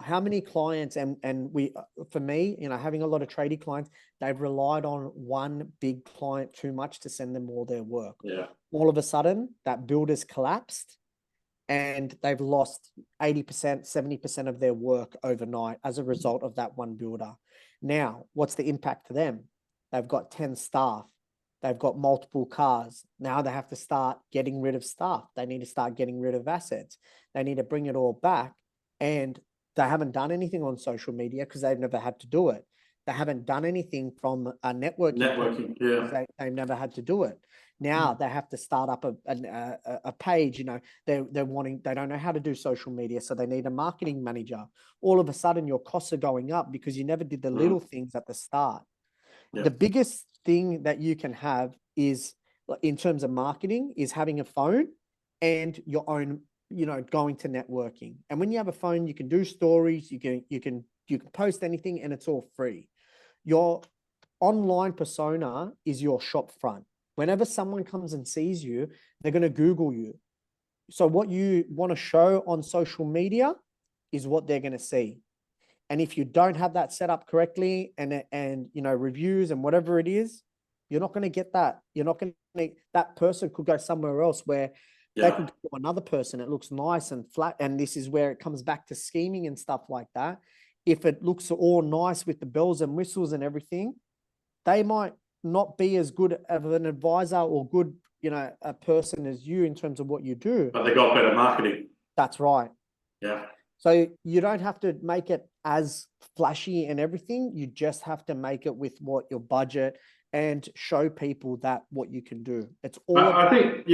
How many clients, and we, for me, you know, having a lot of tradie clients, they've relied on one big client too much to send them all their work. Yeah. All of a sudden that builder's collapsed and they've lost 80%, 70% of their work overnight as a result of that one builder. Now, what's the impact to them? They've got 10 staff. They've got multiple cars. Now they have to start getting rid of staff. They need to start getting rid of assets. They need to bring it all back. And they haven't done anything on social media because they've never had to do it. They haven't done anything from a networking. Yeah. They've never had to do it. Now they have to start up a page. You know, they don't know how to do social media, so they need a marketing manager. All of a sudden, your costs are going up because you never did the little things at the start. Yeah. The biggest thing that you can have is, in terms of marketing, is having a phone and your own, you know, going to networking. And when you have a phone, you can do stories, you can post anything, and it's all free. Your online persona is your shop front. Whenever someone comes and sees you, they're going to Google you. So what you want to show on social media is what they're going to see. And if you don't have that set up correctly, and you know, reviews and whatever it is, you're not going to get that. You're not going to, that person could go somewhere else where they could go to another person. It looks nice and flat. And this is where it comes back to scheming and stuff like that. If it looks all nice with the bells and whistles and everything, they might not be as good of an advisor or good, you know, a person as you in terms of what you do. But they got better marketing. That's right. Yeah. So you don't have to make it as flashy and everything. You just have to make it with what your budget, and show people that what you can do. It's all. I think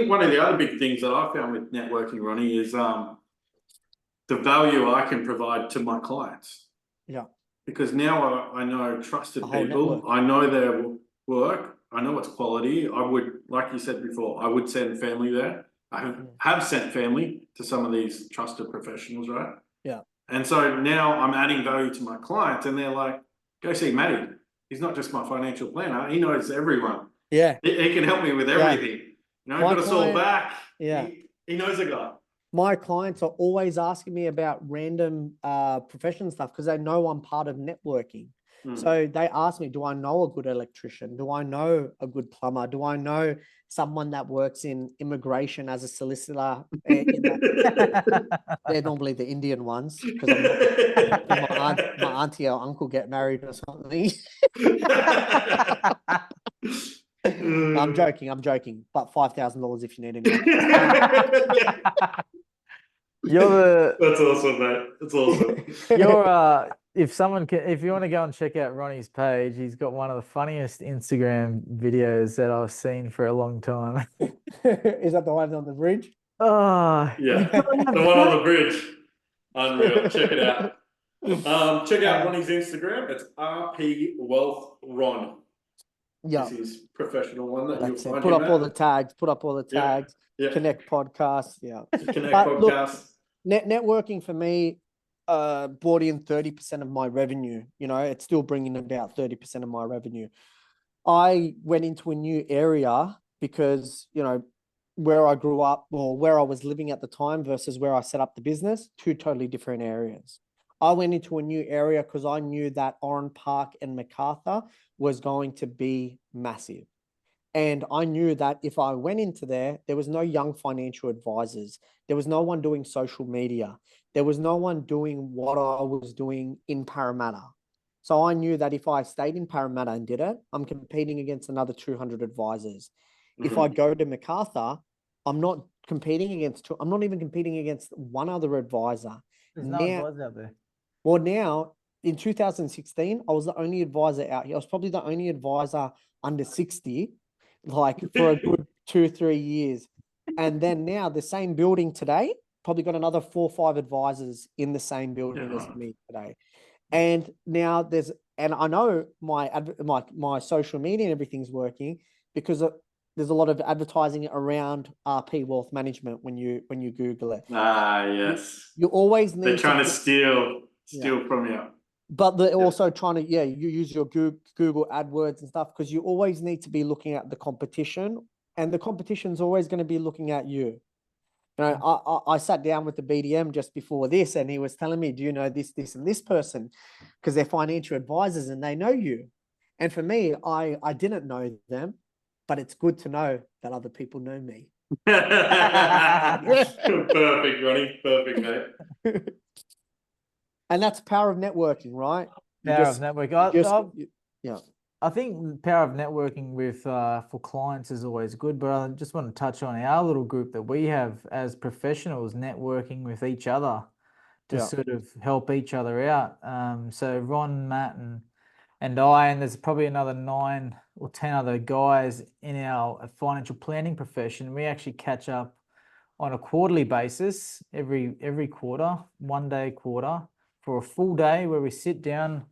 one of the other big things that I found with networking, Ronnie, is the value I can provide to my clients. Yeah. Because now I know trusted people. Network. I know their work. I know it's quality. I would, like you said before, I would send family there. I have sent family to some of these trusted professionals, right? Yeah. And so now I'm adding value to my clients, and they're like, go see Matty. He's not just my financial planner. He knows everyone. Yeah. He can help me with everything. You know, I've got a sore back. Yeah. He knows a guy. My clients are always asking me about random profession stuff because they know I'm part of networking. So they ask me, do I know a good electrician? Do I know a good plumber? Do I know someone that works in immigration as a solicitor? They're normally the Indian ones, because my auntie or uncle get married or something. I'm joking. But $5,000 if you need any. That's awesome, mate. That's awesome. If you want to go and check out Ronnie's page, he's got one of the funniest Instagram videos that I've seen for a long time. Is that the one on the bridge? Yeah, gotta the have one on that. the bridge. Unreal. Check it out. Check out Uh, Ronnie's Instagram. It's RP Wealth Ron. Yeah, Is his professional one that you'll that's it. find Put him up all at. the tags. Put up all the Yeah, tags. yeah. Connect podcast. Yeah. Connect But look, podcast. networking for me brought in 30% of my revenue. You know, it's still bringing about 30% of my revenue. I went into a new area because, you know, where I grew up or where I was living at the time versus where I set up the business, two totally different areas. I went into a new area because I knew that Oran Park and MacArthur was going to be massive. And I knew that if I went into there was no young financial advisors. There was no one doing social media. There was no one doing what I was doing in Parramatta. So I knew that if I stayed in Parramatta and did it, I'm competing against another 200 advisors. If I go to MacArthur, I'm not competing against I'm not even competing against one other advisor. There's no Now, advice out there. well, now in 2016, I was the only advisor out here. I was probably the only advisor under 60, like for a good 2-3 years. And then now the same building today, probably got another 4 or 5 advisors in the same building as me today. And now and I know my social media and everything's working because there's a lot of advertising around RP Wealth Management when you Google it. Ah, yes. You always need They're trying to yeah. steal from you. But they're also trying to, you use your Google AdWords and stuff because you always need to be looking at the competition, and the competition's always going to be looking at you. You know, I sat down with the BDM just before this, and he was telling me, "Do you know this, this, and this person?" Because they're financial advisors and they know you. And for me, I didn't know them, but it's good to know that other people know me. Perfect, Ronnie. Perfect, mate. And that's the power of networking, right? Power of network. Yeah. I think the power of networking with for clients is always good, but I just want to touch on our little group that we have as professionals networking with each other to sort of help each other out. So Ron, Matt, and there's probably another 9 or 10 other guys in our financial planning profession. We actually catch up on a quarterly basis every quarter, 1 day a quarter, for a full day where we sit down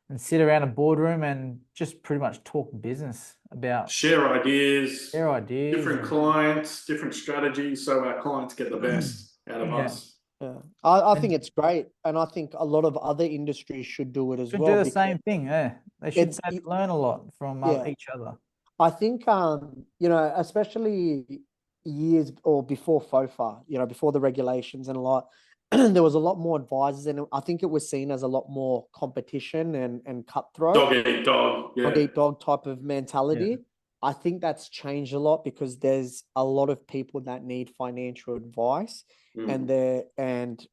and sit around a boardroom and just pretty much talk business about share ideas, different and, clients, different strategies, so our clients get the best out of us. Yeah, I think it's great, and I think a lot of other industries should do it as should well. do the same thing. Yeah, they should learn a lot from each other. I think you know, especially years or before FOFA, you know, before the regulations and a lot, there was a lot more advisors, and I think it was seen as a lot more competition and cutthroat. Dog eat dog, Dog eat dog type of mentality. Yeah. I think that's changed a lot because there's a lot of people that need financial advice, and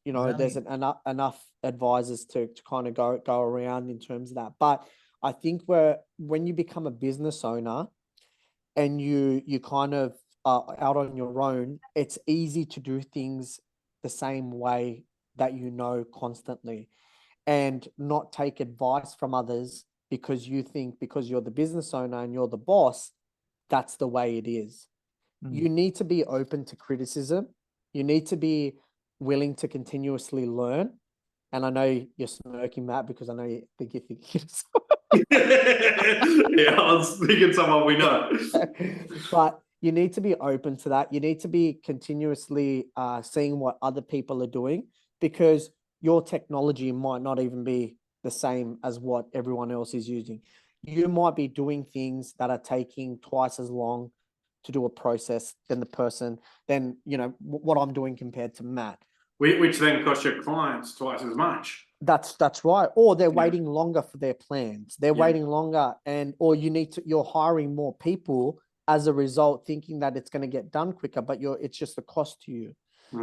you know, there's enough advisors to kind of go around in terms of that. But I think when you become a business owner and you kind of are out on your own, it's easy to do things the same way that you know constantly, and not take advice from others because you think because you're the business owner and you're the boss, that's the way it is. You need to be open to criticism. You need to be willing to continuously learn. And I know you're smirking, Matt, because I know you think you're thinking yeah, I was thinking someone we know. But you need to be open to that. You need to be continuously seeing what other people are doing, because your technology might not even be the same as what everyone else is using. You might be doing things that are taking twice as long to do a process than you know what I'm doing compared to Matt. Which then costs your clients twice as much. That's right. Or they're waiting longer for their plans. They're waiting longer, or you're hiring more people as a result, thinking that it's going to get done quicker, but it's just a cost to you.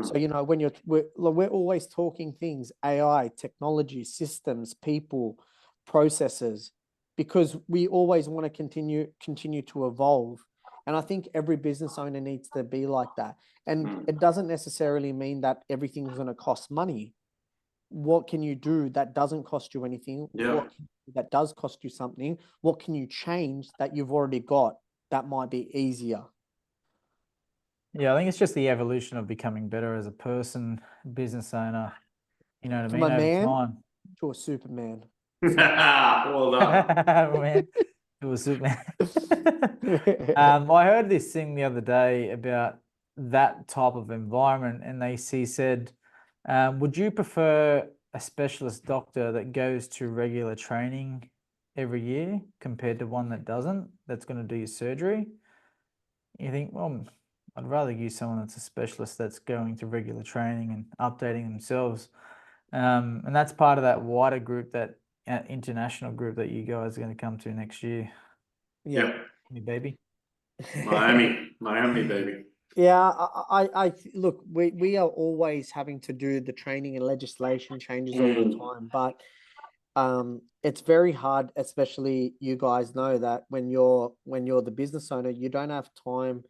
So, you know, when we're always talking things, AI, technology, systems, people, processes, because we always want to continue to evolve. And I think every business owner needs to be like that. And it doesn't necessarily mean that everything's going to cost money. What can you do that doesn't cost you anything? What that does cost you something? What can you change that you've already got that might be easier? Yeah, I think it's just the evolution of becoming better as a person, business owner, you know what I From mean, a over man time. to a Superman. Well done. Man, it was Superman. I heard this thing the other day about that type of environment, and he said, would you prefer a specialist doctor that goes to regular training every year compared to one that doesn't, that's going to do your surgery? You think, well, I'd rather use someone that's a specialist that's going to regular training and updating themselves. And that's part of that wider group, that international group that you guys are going to come to next year. Yeah. Yep. Me baby. Miami, baby. Yeah, look, we are always having to do the training and legislation changes all the time, but it's very hard, especially you guys know that when you're the business owner, you don't have time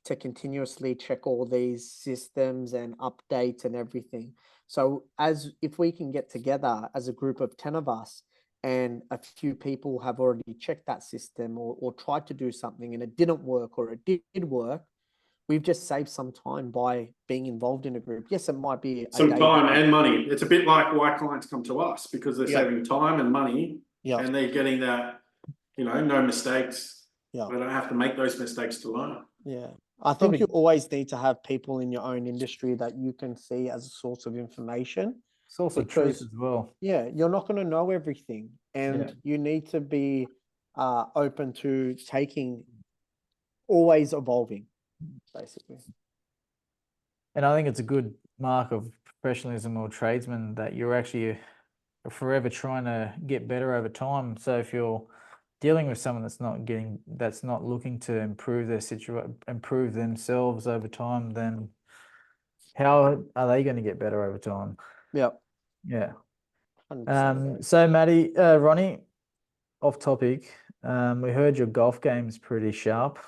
to continuously check all these systems and updates and everything. So as if we can get together as a group of 10 of us and a few people have already checked that system or tried to do something and it didn't work or it did work, we've just saved some time by being involved in a group. Yes, it might be a Some day time here. and money. It's a bit like why clients come to us, because they're Yeah. saving time and money, Yeah. and they're getting that, no mistakes. Yeah. They don't have to make those mistakes to learn. Yeah. I think you always need to have people in your own industry that you can see as a source of information. It's also truth Because as well. yeah, you're not going to know everything, and you need to be open to always evolving, basically. And I think it's a good mark of professionalism or tradesman that you're actually forever trying to get better over time. So if you're dealing with someone that's not looking to improve their improve themselves over time, then how are they going to get better over time? Yeah. Yeah. 100%. So Maddie, Ronnie, off topic. We heard your golf game's pretty sharp.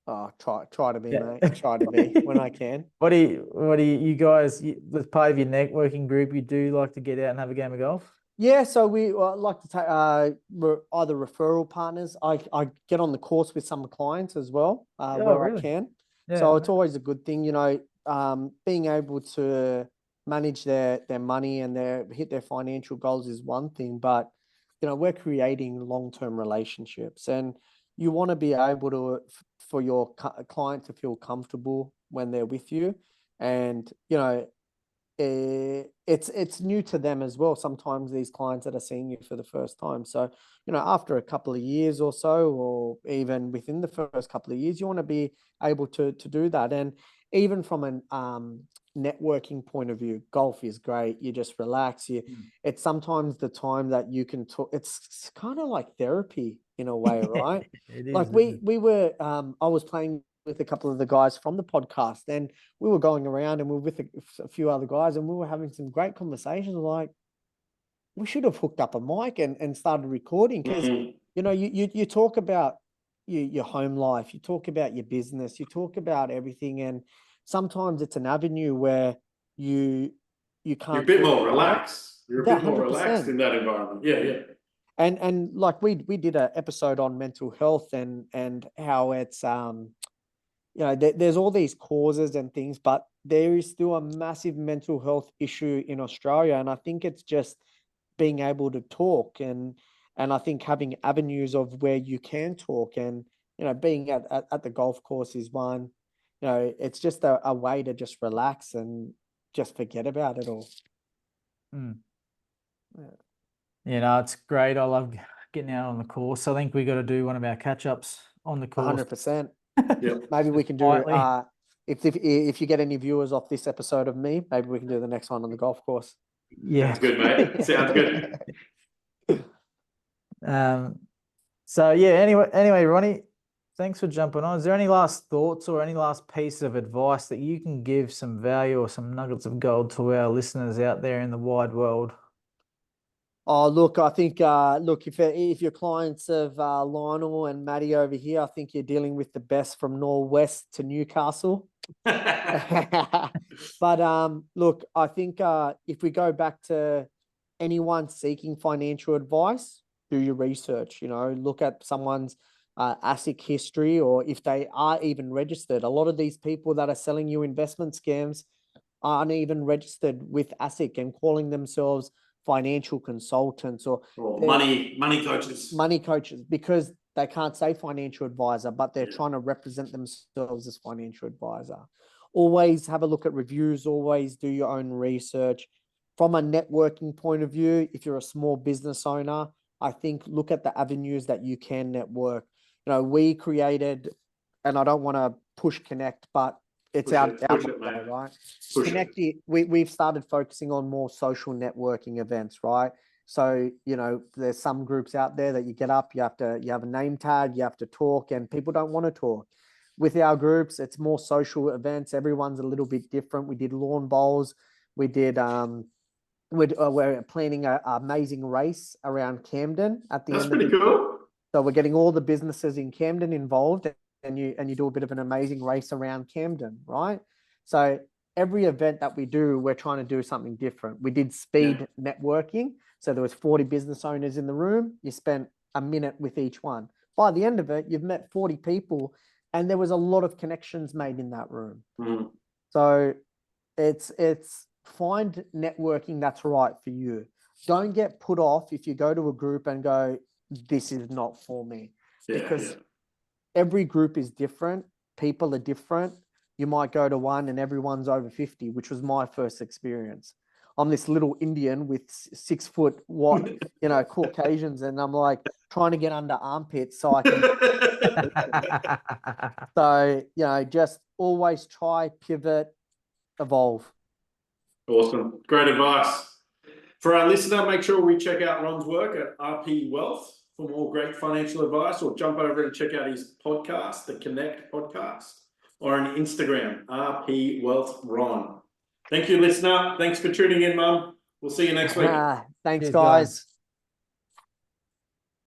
Oh, try to be, Yeah. mate. Try to be when I can. Uh, You guys, as part of your networking group, you do like to get out and have a game of golf? Yeah, so we like to take either referral partners. I get on the course with some clients as well, Oh, where really? I can. Yeah. So it's always a good thing, being able to manage their money and hit their financial goals is one thing, but we're creating long-term relationships, and you want to be able to for your client to feel comfortable when they're with you, and it's new to them as well. Sometimes these clients that are seeing you for the first time. So, after a couple of years or so, or even within the first couple of years, you want to be able to do that. And even from an networking point of view, golf is great. You just relax. It's sometimes the time that you can talk. It's kind of like therapy in a way, right? It Like is. we were, I was playing with a couple of the guys from the podcast, and we were going around and we were with a few other guys, and we were having some great conversations. Like, we should have hooked up a mic and started recording, because you talk about your home life, you talk about your business, you talk about everything, and sometimes it's an avenue where you can't. You're a bit more relaxed. You're a bit more 100%. relaxed in that environment. Yeah. And like we did an episode on mental health and how it's there's all these causes and things, but there is still a massive mental health issue in Australia. And I think it's just being able to talk, and I think having avenues of where you can talk, and, being at the golf course is one, it's just a way to just relax and just forget about it all. It's great. I love getting out on the course. I think we got to do one of our catch-ups on the course. 100%. Yeah. Maybe we can do if you get any viewers off this episode of me, maybe we can do the next one on the golf course. Yeah. Sounds good, mate. Sounds good. So yeah, anyway, Ronnie, thanks for jumping on. Is there any last thoughts or any last piece of advice that you can give some value or some nuggets of gold to our listeners out there in the wide world? Oh, look, I think, if your clients of Lionel and Maddie over here, I think you're dealing with the best from Norwest to Newcastle. But look, I think if we go back to anyone seeking financial advice, do your research, look at someone's ASIC history, or if they are even registered. A lot of these people that are selling you investment scams aren't even registered with ASIC and calling themselves financial consultants or money coaches. Money coaches, because they can't say financial advisor, but they're trying to represent themselves as financial advisor. Always have a look at reviews, always do your own research. From a networking point of view, if you're a small business owner, I think look at the avenues that you can network. You know, we created, and I don't want to push Connect, but it's our motto, right? Connect it. We've started focusing on more social networking events, right? So, you know, there's some groups out there that you get up, you have a name tag, you have to talk, and people don't want to talk. With our groups, it's more social events. Everyone's a little bit different. We did lawn bowls. We did, we're planning an amazing race around Camden at the end. That's pretty cool. So we're getting all the businesses in Camden involved, and you do a bit of an amazing race around Camden, right? So every event that we do, we're trying to do something different. We did speed networking. So there was 40 business owners in the room. You spent a minute with each one. By the end of it, you've met 40 people, and there was a lot of connections made in that room. Mm. So it's find networking that's right for you. Don't get put off if you go to a group and go, this is not for me. Because every group is different. People are different. You might go to one and everyone's over 50, which was my first experience. I'm this little Indian with 6 foot what, you know, Caucasians, and I'm like trying to get under armpits so I can. So, you know, just always try, pivot, evolve. Awesome. Great advice. For our listener, make sure we check out Ron's work at RP Wealth for more great financial advice, or jump over and check out his podcast, the Connect podcast, or on Instagram, RP Wealth Ron. Thank you, listener. Thanks for tuning in, Mum. We'll see you next week. Thanks, Cheers, guys.